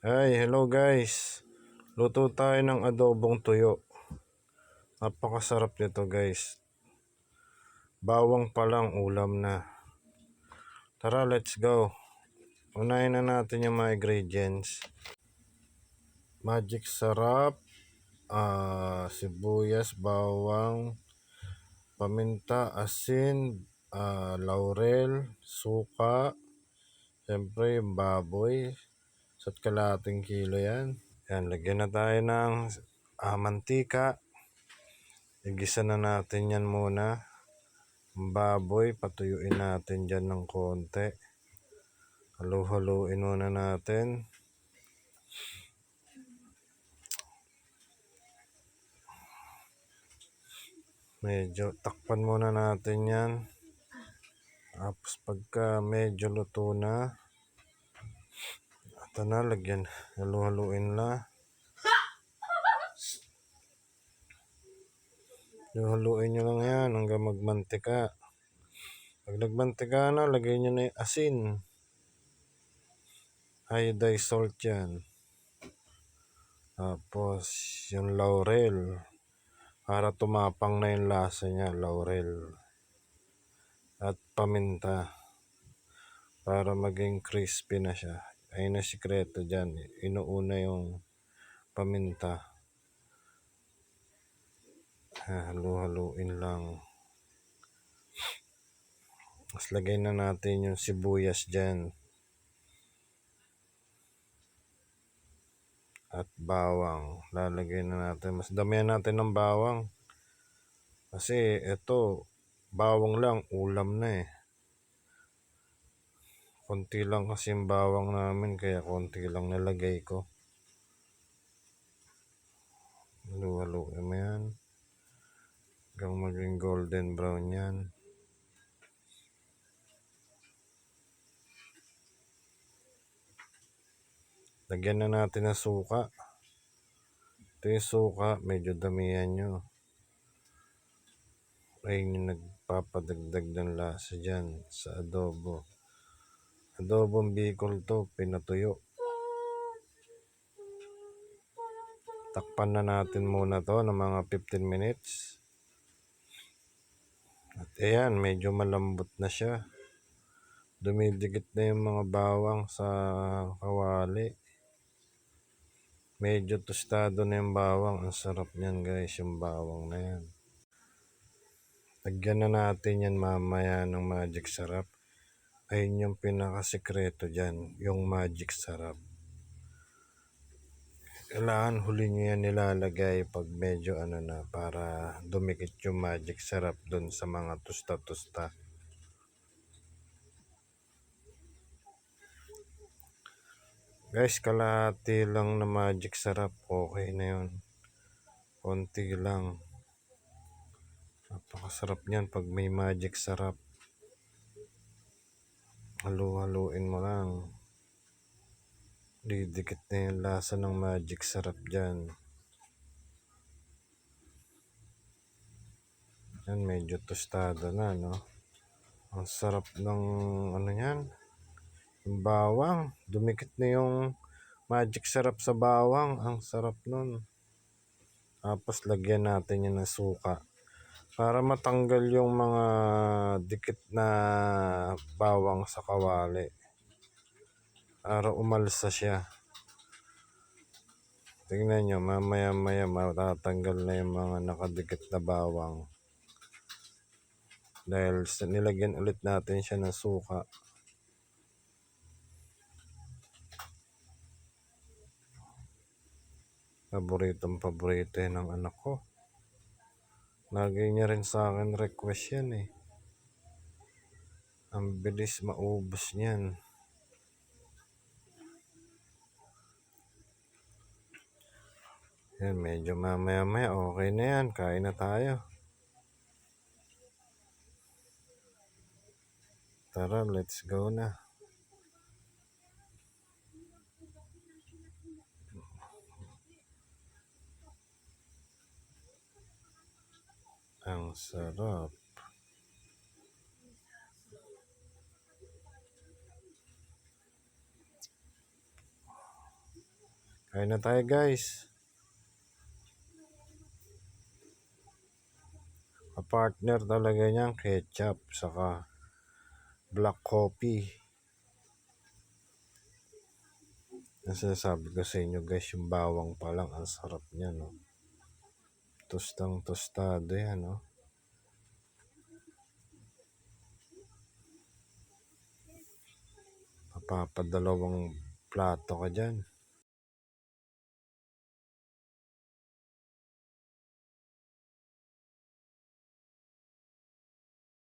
Hi, hello guys. Luto tayo ng adobong tuyo. Napakasarap nito guys. Bawang pa lang ulam na. Tara, let's go. Unahin na natin yung mga ingredients. Magic sarap, sibuyas, bawang, paminta, asin, laurel, suka, siyempre yung baboy. Isa't kalahating kilo yan. Yan, lagyan na tayo ng mantika. Igisa na natin yan muna. Ang baboy, patuyuin natin dyan ng konti. Halu-haluin muna natin. Medyo takpan muna natin yan. Tapos pagka medyo luto na, ito na, lagyan. Halu-haluin na. Halu-haluin nyo lang yan hanggang magmantika. Pag nagmantika na, lagay nyo na yung asin. Iodized salt yan. Tapos yung laurel. Para tumapang na yung lasa niya, laurel. At paminta. Para maging crispy na siya. Ayun na sikreto dyan. Inuuna yung paminta. Halu-haluin lang. Mas lagay na natin yung sibuyas dyan. At bawang. Lalagay na natin. Mas damihan natin ng bawang. Kasi ito, bawang lang, ulam na eh. Konti lang kasi yung bawang namin, kaya konti lang nalagay ko. Halu-haluin mo yan. Hanggang maging golden brown yan. Lagyan na natin ng suka. Ito yung suka, medyo damihan nyo. Ayun yung nagpapadagdag ng lasa dyan sa adobo. Adobong Bicol to, pinatuyo. Takpan na natin muna to ng mga 15 minutes. At ayan, medyo malambot na siya. Dumidikit na yung mga bawang sa kawali. Medyo tostado na yung bawang. Ang sarap niyan guys, yung bawang na yan. Lagyan na natin yan mamaya ng magic sarap. Ayun yung pinakasikreto dyan, yung magic sarap. Kailangan huli nyo yan nilalagay pag medyo na, para dumikit yung magic sarap dun sa mga tusta-tusta. Guys, kalahati lang na magic sarap, okay na yun. Konti lang. Napakasarap niyan pag may magic sarap. Halu-haluin mo lang. Didikit na yung lasa ng magic sarap dyan. Yan, medyo tostado na, no? Ang sarap ng yan. Yung bawang. Dumikit na yung magic sarap sa bawang. Ang sarap nun. Tapos lagyan natin yan ng suka. Para matanggal yung mga dikit na bawang sa kawali. Para umalsa siya. Tingnan nyo, mamaya-maya matatanggal na yung mga nakadikit na bawang. Dahil nilagyan ulit natin siya ng suka. Paborito ng anak ko. Lagi niya rin sa akin request yan eh. Ang bilis maubos niyan. Yan, medyo mamaya-maya okay na yan. Kain na tayo. Tara, let's go na. Ang sarap. Kain na tayo guys. Partner talaga niyan, ketchup, saka black coffee. Ang sinasabi ko sa inyo guys, yung bawang pa lang, ang sarap niya, no? Tostang tostado yan, no? Mapapadalawang plato ka dyan.